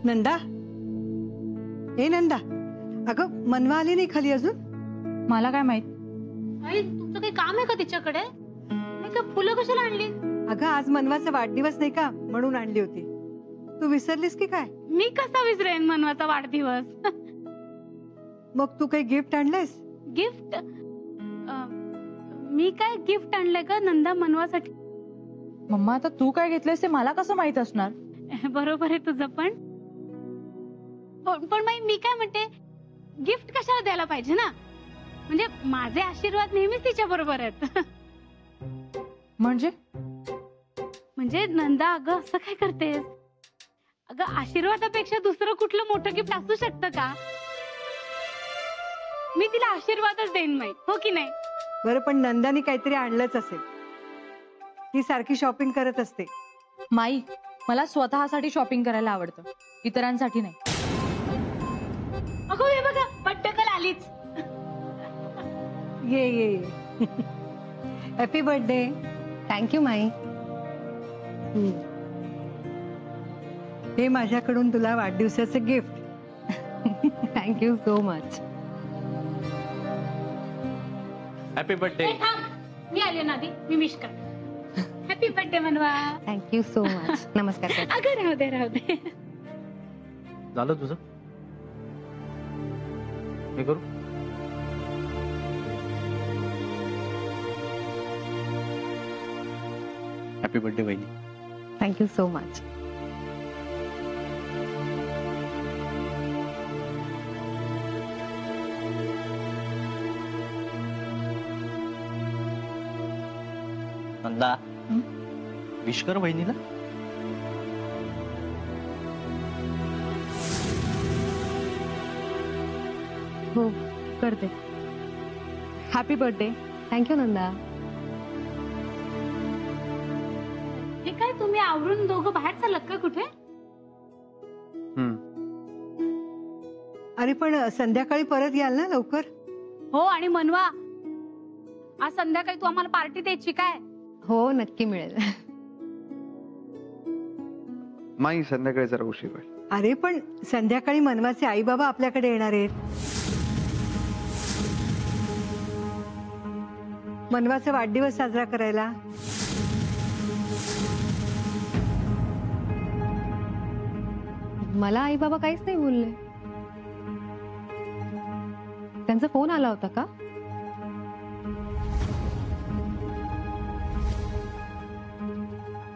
नंदा, हे नंदा, अगं मनवा आली नाही खाली अजून? मला काय माहित. आई, तुमचं काही काम आहे का तिच्याकडे? नाही का, फुलं कशाला आणली? अगं आज मनवाचा वाढदिवस नाही का, म्हणून आणली होती. तू विसरलीस की काय? मी कसा विसरेन मनवाचा वाढदिवस? मग तू काही गिफ्ट आणलंयस? गिफ्ट? मी काय गिफ्ट आणलंय का नंदा मनवासाठी? मम्मा, आता तू काय घेतलंयस ते मला कसं माहित असणार? बरोबर आहे तुझं, पण मी काय म्हणते, गिफ्ट कशाला द्यायला पाहिजे ना? म्हणजे माझे आशीर्वाद नेहमीच तिच्या बरोबर आहेत. म्हणजे नंदा, अगं असं काय करतेस? अगं आशीर्वादापेक्षा दुसरं कुठलं मोठं गिफ्ट असू शकतं का? मी तिला आशीर्वादच देईन माई, हो की नाही? बरं, पण नंदानी काहीतरी आणलंच असेल. ती सारखी शॉपिंग करत असते. माई, मला स्वतःसाठी शॉपिंग करायला आवडतं, इतरांसाठी नाही. अगं हे बघा, बड्डे कल आलीच. ये ये हॅपी बर्थडे. थँक्यू माई. हे माझ्याकडून तुला वाढदिवसाचं gift. Thank you so much. Happy birthday. मी आले ना आधी, मी विश कर. Happy birthday Manva. Thank you so much. नमस्कार. अगं राहू दे राहू दे. झालं तुझं? हे करू? हॅपी बर्थडे वहिनी. Thank you so much. Nanda, wish कर वहिनीला. हो, करते. Happy birthday. थँक्यू नंदा. हे काय, तुम्ही आवरून दोघं बाहेर चालत का कुठे? अरे पण संध्याकाळी परत याल ना लवकर? हो, आणि मनवा, आज संध्याकाळी तू आम्हाला पार्टी द्यायची काय? हो, नक्की मिळेल. माई, संध्याकाळी जरा उशीर होईल. अरे पण संध्याकाळी मनवाचे आई बाबा आपल्याकडे येणार आहेत. मनवाचा वाढदिवस साजरा करायला. मला आई बाबा काहीच नाही बोलले. त्यांचा फोन आला होता का?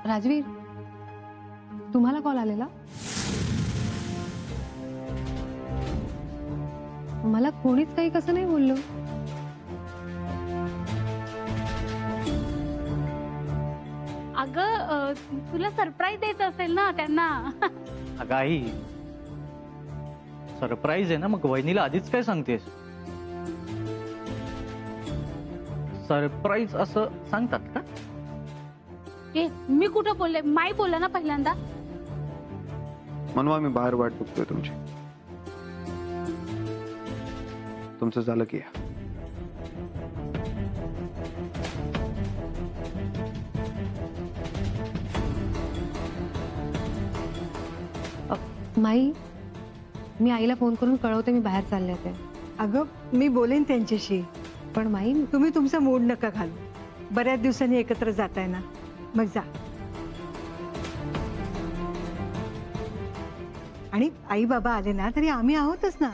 राजवीर, तुम्हाला कॉल आलेला? मला कोणीच काही कसं नाही बोललो. अगं तुला सरप्राईज द्यायचं असेल ना त्यांना. अगं आई, सरप्राईज आहे ना, मग वहिनीला आधीच काय सांगतेस? सरप्राईज असं सांगतात का? ए, मी कुठं बोलले? माई बोलला ना पहिल्यांदा. मनवा, मी बाहेर वाट बघतोय तुमची. तुमचं झालं की या. माई, मी आईला फोन करून कळवते मी बाहेर चालले ते. अगं मी बोलेन त्यांच्याशी. पण माई, तुम्ही तुमचा मूड नका घालू. बऱ्याच दिवसांनी एकत्र जाताय ना, मग जा. आणि आई बाबा आले ना तरी आम्ही आहोतच ना.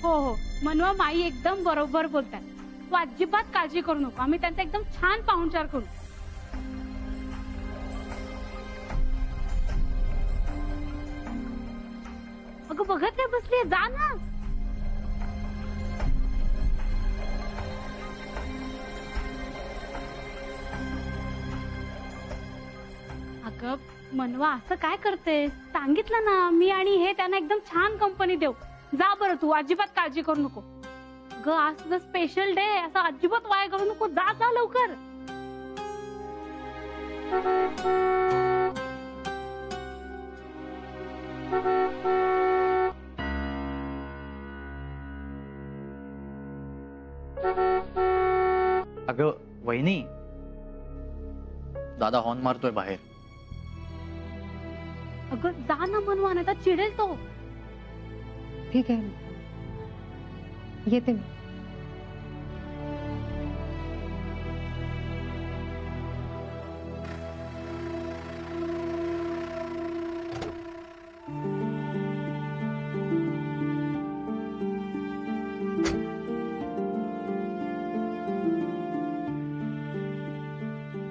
हो हो, मनवा, माई एकदम बरोबर बोलतात. तू अजिबात काळजी करू नको, आम्ही त्यांचा एकदम छान पाहुणचार करू. अगं बघत काय बसली, जा ना. अगं मनवा, असं काय करतेस? सांगितलं ना मी आणि हे त्यांना एकदम छान कंपनी देऊ. जा बरं, तू अजिबात काळजी करू नको. ग, आज तुझं स्पेशल डे, असं अजिबात वाया करू नको. जा जा लवकर. अगं वहिनी, दादा हॉर्न मारतोय बाहेर. अगं जा ना मनवा, नाही तर चिडेल तो. ठीक आहे, येते मी.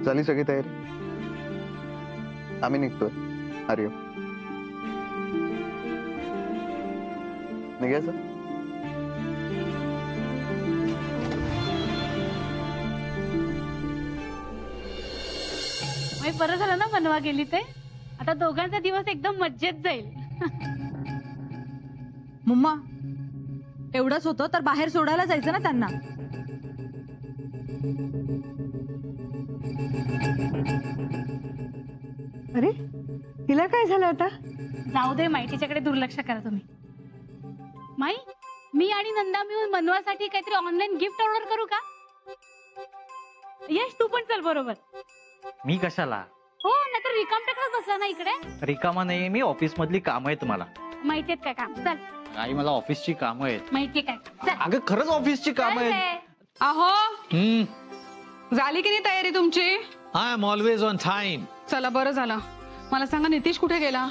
झाली सगळी तयारी? आम्ही निघतोय. हरिओम. निघायचं? मग बरं झालं ना मनवा गेली ते. आता दोघांचा दिवस एकदम मज्जेत जाईल. मम्मा, एवढंच होतं तर बाहेर सोडायला जायचं ना त्यांना. अरे तिला काय झालं आता? जाऊ दे माई, तिच्याकडे दुर्लक्ष करा तुम्ही. माई, मी आणि नंदा मिळून मनवासाठी काहीतरी ऑनलाईन गिफ्ट ऑर्डर करू का? यश तू पण चल बरोबर. मी कशाला? हो, नाहीतर रिकाम टेकडच बसला ना इकडे. रिकामा नाही, मी ऑफिस मधली कामं आहेत मला. माहितीयेत काय काम? चल. आई मला ऑफिसची कामं आहेत. माहितीये काय? चल. अगं खरंच ऑफिसची कामं चल आहेत. रे. अहो, हम्म, झाली की नाही तयारी तुमची? I am always on time. चला बरं झालं. मला सांगा, नितीश कुठे गेला?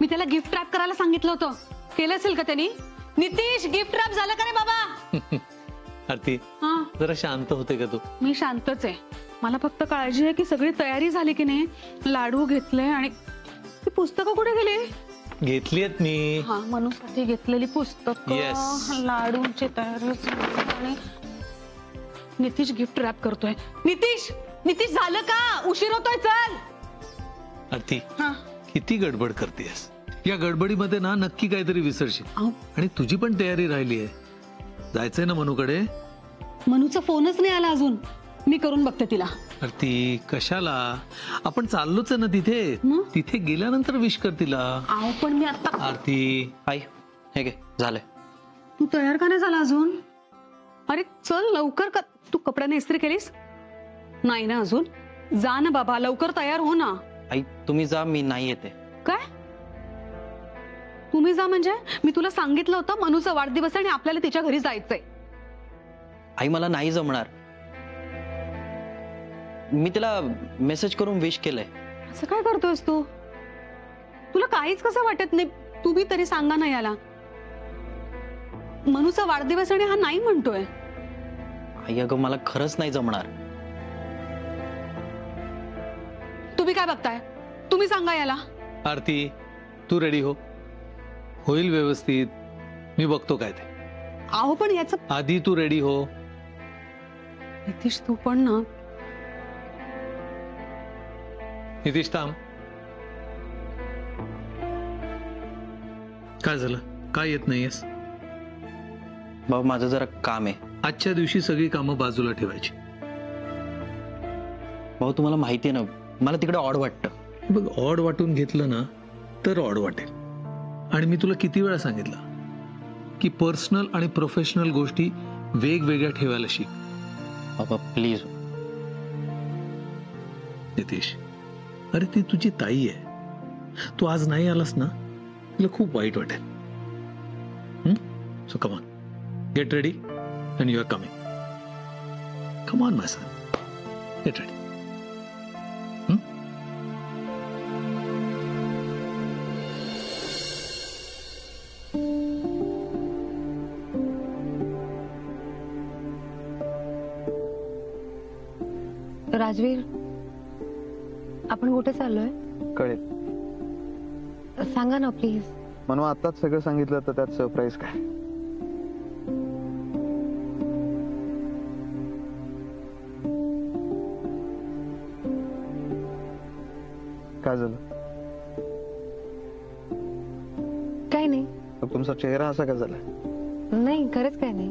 मी त्याला गिफ्ट रॅप करायला सांगितलं होतं. केलं असेल का त्यांनी? नितीश, गिफ्ट रॅप झालं का रे बाबा? आरती, हा, जरा शांत होते का तू? मी शांतच आहे. मला फक्त काळजी आहे की सगळी तयारी झाली की नाही. लाडू घेतले आणि ती पुस्तकं कुठे गेली? घेतलीयत मी. हा, मनूसाठी घेतलेली पुस्तकं, Yes. लाडूंची तयारी झाली आणि नितीश गिफ्ट रॅप करतोय. नितीश, नितीश झालं का? उशीर होतोय, चल. आरती, हा, किती गडबड करतेस? या गडबडीमध्ये ना नक्की काहीतरी विसरशील. अहो, आणि तुझी पण तयारी राहिली आहे. जायचंय ना मनूकडे? मनूचा फोनच नाही आला अजून. मी करून बघते तिला. आरती, कशाला? आपण चाललोच आहे ना तिथे. मग? तिथे गेल्यानंतर विश कर तिला. अहो, पण मी आता. आरती, आई हे घे, झालंय. तू तयार का नाही झाला अजून? अरे चल लवकर कर. तू कपड्याने इस्त्री केलीस? नाही ना अजून? जा ना बाबा, लवकर तयार हो ना. आई तुम्ही जा, मी नाही येते. काय? तुम्ही जा म्हणजे? मी तुला सांगितलं होतं मनूचा वाढदिवस आहे आणि आपल्याला तिच्या घरी जायचंय. आई मला नाही जमणार. मी तिला मेसेज करून विश केलंय. असं काय करतोयस तू? तुला काहीच कसं वाटत नाही? तुम्ही तरी सांगा ना याला. मनूचा वाढदिवस आणि हा नाही म्हणतोय. आई अगं मला खरंच नाही जमणार. तुम्ही काय बघताय? तुम्ही सांगा याला. आरती, तू रेडी हो. होईल व्यवस्थित. मी बघतो काय ते. अहो पण याचं. आधी तू रेडी हो. नितीश तू पण ना. नितीश थांब. काय झालं? काय येत नाहीयेस? बाबा माझं जरा काम आहे. आजच्या दिवशी सगळी कामं बाजूला ठेवायची. भाऊ तुम्हाला माहिती आहे ना, मला तिकडे ऑड वाटतं. हे बघ, ऑड वाटून घेतलं ना तर ऑड वाटेल. आणि मी तुला किती वेळा सांगितलं की पर्सनल आणि प्रोफेशनल गोष्टी वेगवेगळ्या ठेवायला शिक. बाबा प्लीज. नितीश, अरे ती तुझी ताई आहे. तू आज नाही आलास ना, तिला खूप वाईट वाटेल. So come on, get ready and you are coming. Come on my son, get ready. Rajveer, आपण कुठे चाललोय? कळेल. सांगा ना प्लीज. म्हणून आताच सगळं सांगितलं तर त्यात सरप्राईज काय? काय झालं? काय नाही. मग तुमचा चेहरा असा का झाला? नाही, खरंच काय नाही.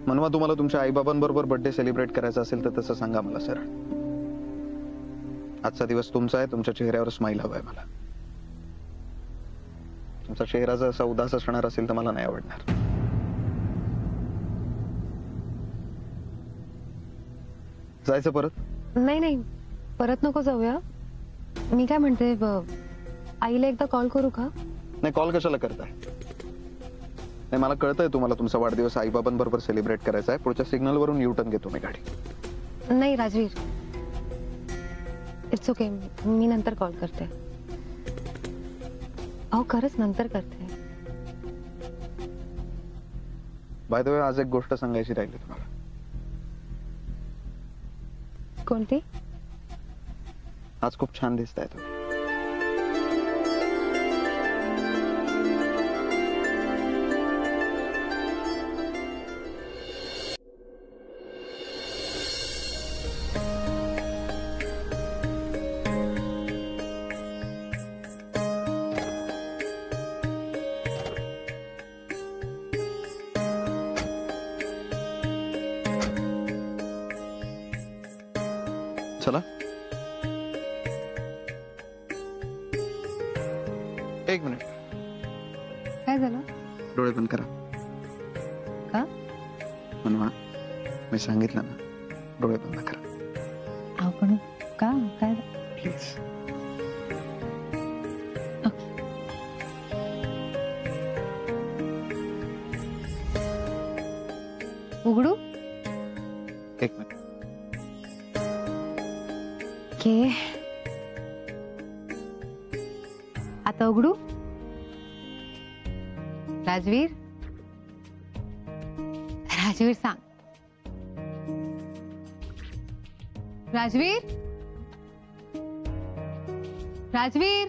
मनवा, तुम्हाला तुमच्या आईबाबांबरोबर बर्थडे सेलिब्रेट करायचा असेल तर तसं सांगा मला सरळ. आजचा दिवस तुमचा आहे. तुमच्या चेहऱ्यावर स्माइल हवाय मला. तुमचा चेहरा जर असा उदास असणार असेल तर मला नाही आवडणार. जायचं परत? नाही नाही, परत नको जाऊया. मी काय म्हणते आईला एकदा कॉल करू का? नाही, कॉल कशाला करताय? नाही, मला कळतंय तुम्हाला तुमचा वाढदिवस आईबाबांबरोबर सेलिब्रेट करायचा आहे. पुढच्या सिग्नल वरून यू टर्न घेतो मी गाडी. नाही राजवीर, इट्स ओके, मी नंतर कॉल करते. अहो खरंच नंतर करते. बाय द वे, आज एक गोष्ट सांगायची राहिली तुम्हाला. कोणती? आज खूप छान दिसताय तुम्ही. चला, एक मिनिट. काय झालं? डोळे बंद करा. का? मनवा, मी सांगितलं ना, डोळे बंद करा. आपण का? काय? प्लीज. उघडू? एक मिनिट. ओके, आता उघडू? राजवीर, राजवीर सांग. राजवीर, राजवीर,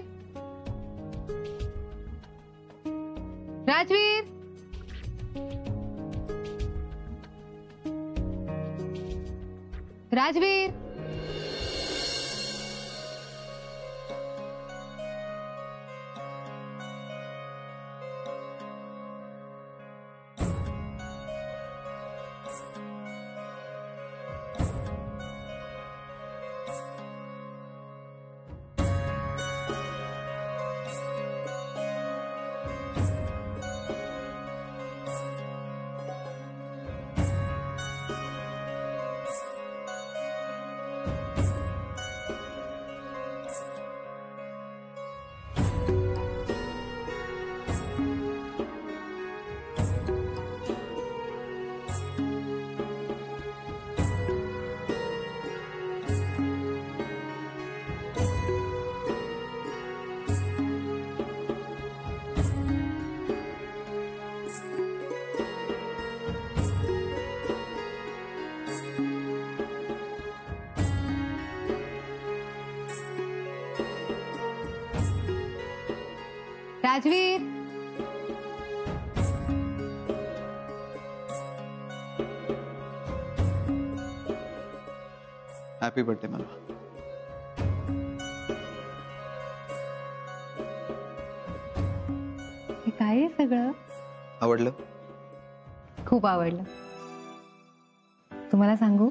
राजवीर, राजवीर. राजवीर, हॅपी बर्थडे मनवा. हे काय आहे सगळं? आवडलं? खूप आवडलं. तुम्हाला सांगू,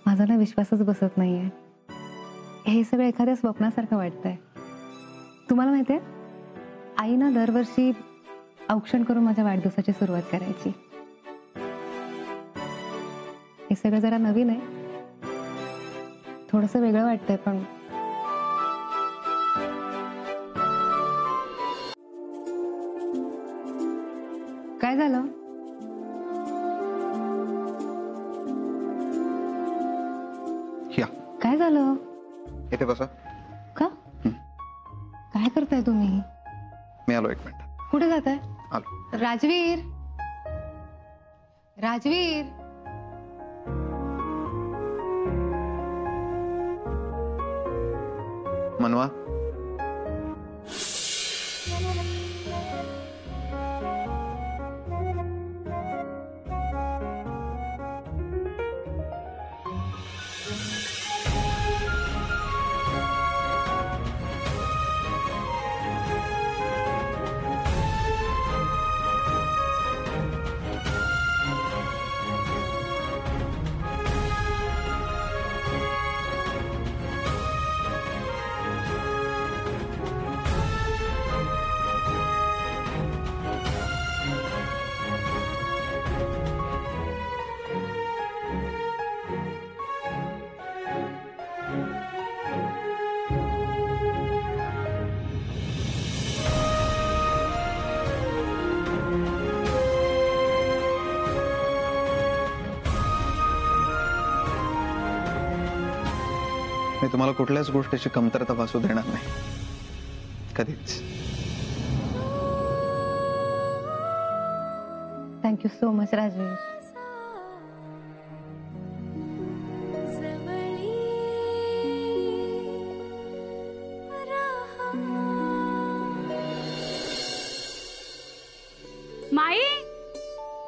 माझा ना विश्वासच बसत नाहीये. हे सगळं एखाद्या स्वप्नासारखं वाटतंय. तुम्हाला माहितीये, आई ना दरवर्षी औक्षण करून माझ्या वाढदिवसाची सुरुवात करायची. हे सगळं जरा नवीन आहे, थोडंसं वेगळं वाटतंय, पण काय झालं? या, काय झालं? इथे बसा. का? काय करताय तुम्ही? मी आलो, एक मिनिट. कुठे जाताय? आलो. राजवीर, राजवीर, मनवा, मी तुम्हाला कुठल्याच गोष्टीची कमतरता भासू देणार नाही, कधीच. Thank you so much Rajveer. माई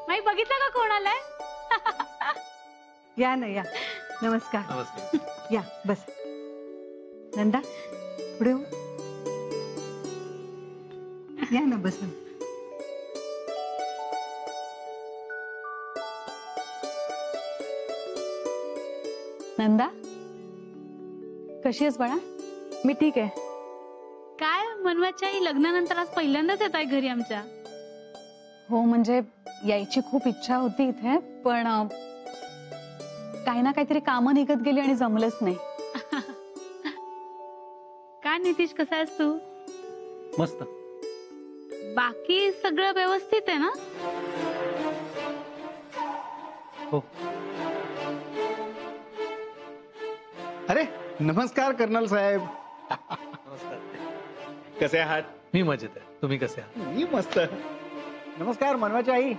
माई बघितलं का कोण आलाय? या ना, या. नमस्कार. नमस्कार. या, बस. नंदा, पुढे हो. या ना, बस. नंदा, कशी आहेस बाळा? मी ठीक आहे. काय मनवाच्या आई लग्नानंतर आज पहिल्यांदाच येत आहे घरी आमच्या. हो, म्हणजे यायची खूप इच्छा होती इथे, पण काही ना काहीतरी कामं निघत गेली आणि जमलंच नाही. काय नितीश, कसा आहेस तू? मस्त. बाकी सगळं व्यवस्थित आहे ना? हो. अरे नमस्कार कर्नल साहेब. कसे आहात? मी मजेत आहे. तुम्ही कसे आहात? मी मस्त. नमस्कार मनवाची आई.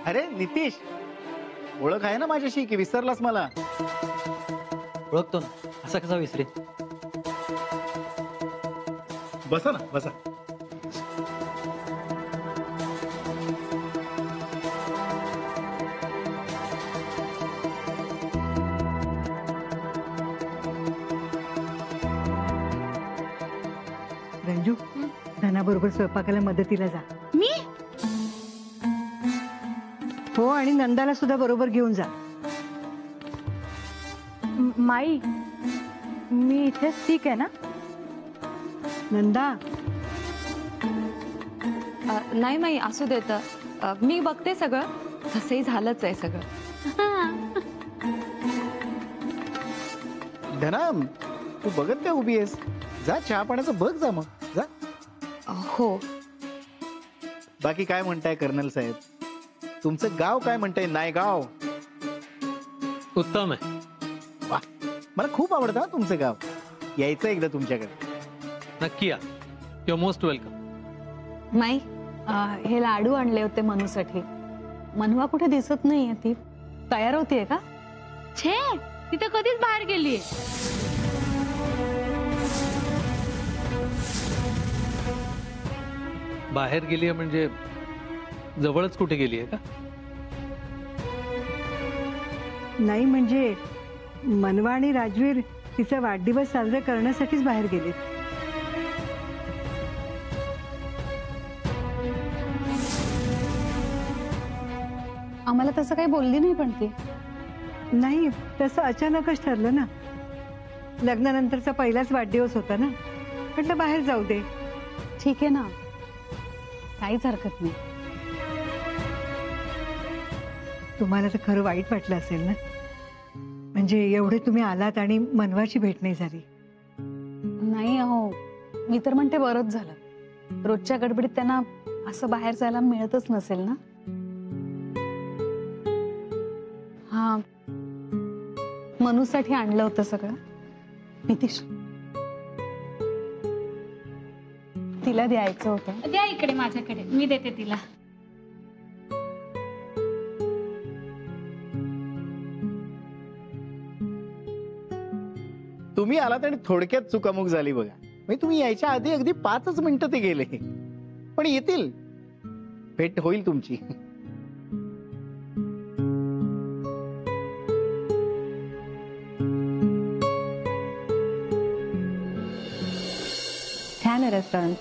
अरे नितीश, ओळख आहे ना माझ्याशी की विसरलास मला? ओळखतो ना, असा कसा विसरे. बसा ना, बसा. रंजू, धनाबरोबर स्वयंपाकाला मदतीला जा. मी? हो, आणि नंदाला सुद्धा बरोबर घेऊन जा. माई, मी इथेच ठीक आहे ना? नंदा, नाही माई, असू देत. मी बघते सगळं. तसंही झालंच आहे सगळं. धनाम, तू बघत काय उभी आहेस? जा, चहा पाण्याचं बघ जा, मग जा. हो. बाकी काय म्हणताय कर्नल साहेब? तुमचं गाव काय म्हणताय? नायगाव. उत्तम आहे. वा, मला खूप आवडतं हा तुमचं गाव. यायचं एकदा तुमच्याकडे. नक्की या. Your most welcome. माई, हे लाडू आणले होते मनूसाठी. मनवा कुठे दिसत नाहीये. ती तयार होतीये का? छे, तिथे कधीच बाहेर गेलीये. बाहेर गेली आहे म्हणजे जवळच कुठे गेली आहे का? नाही म्हणजे मनवा आणि राजवीर तिचा वाढदिवस साजरा करण्यासाठीच बाहेर गेलेत. आम्हाला तसं काही बोलली नाही पण ती. नाही, तसं अचानकच ठरलं ना. लग्नानंतरचा पहिलाच वाढदिवस होता ना, म्हटलं बाहेर जाऊ दे. ठीक आहे ना, काहीच हरकत नाही. तुम्हाला तर खरं वाईट वाटलं असेल ना, म्हणजे एवढे तुम्ही आलात आणि मनवाची भेट नाही झाली. नाही अहो, मी तर म्हणते बरंच झालं. रोजच्या गडबडीत त्यांना असं बाहेर जायला मिळतच नसेल ना. हा, मनूसाठी आणलं होतं सगळं. नितीश, तिला द्यायचं होतं. द्या इकडे माझ्याकडे, मी देते तिला. तुम्ही आलात आणि थोडक्यात चुकामुक झाली बघा. म्हणजे तुम्ही यायच्या आधी अगदी 5 मिनिटं ते गेले, पण येतील. भेट होईल तुमची. छान आहे रेस्टॉरंट.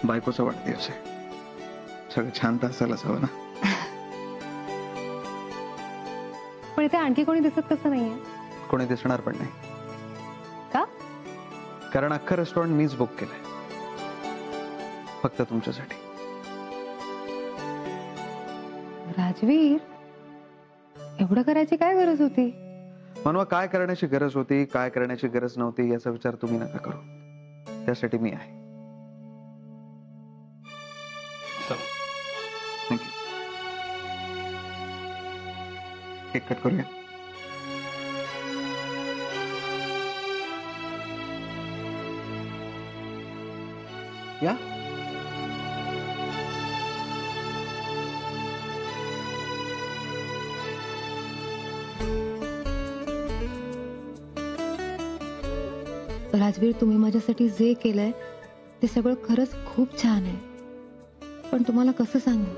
बायकोचा वाढदिवस आहे, सगळं छान तर असायलाच हवं ना. पण इथे आणखी कोणी दिसत कसं नाहीये? कोणी दिसणार पण नाही. का? कारण अख्खं रेस्टॉरंट मीच बुक केलंय, फक्त तुमच्यासाठी. राजवीर, एवढं करायची काय गरज होती? मनवा, काय करण्याची गरज होती, काय करण्याची गरज नव्हती याचा विचार तुम्ही नका करू. त्यासाठी मी आहे. थँक्यू. केक कट करूया. या राजवीर, तुम्ही माझ्यासाठी जे केलंय ते सगळं खरंच खूप छान आहे, पण तुम्हाला कसं सांगू,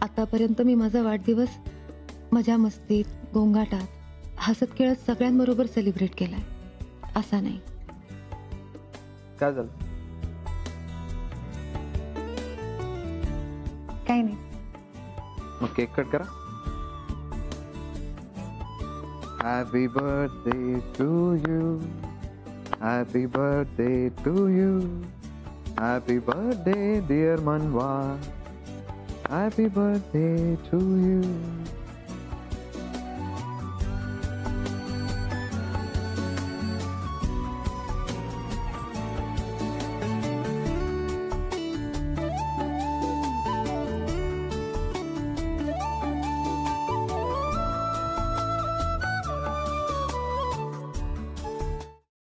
आतापर्यंत मी माझा वाढदिवस मजा मस्तीत, गोंगाटात, हसत खेळत सगळ्यांबरोबर सेलिब्रेट केलाय, असा नाही. काय झालं? काही नाही. मग केक कट करा. Happy birthday to you, happy birthday to you, happy birthday dear Manva, happy birthday to you.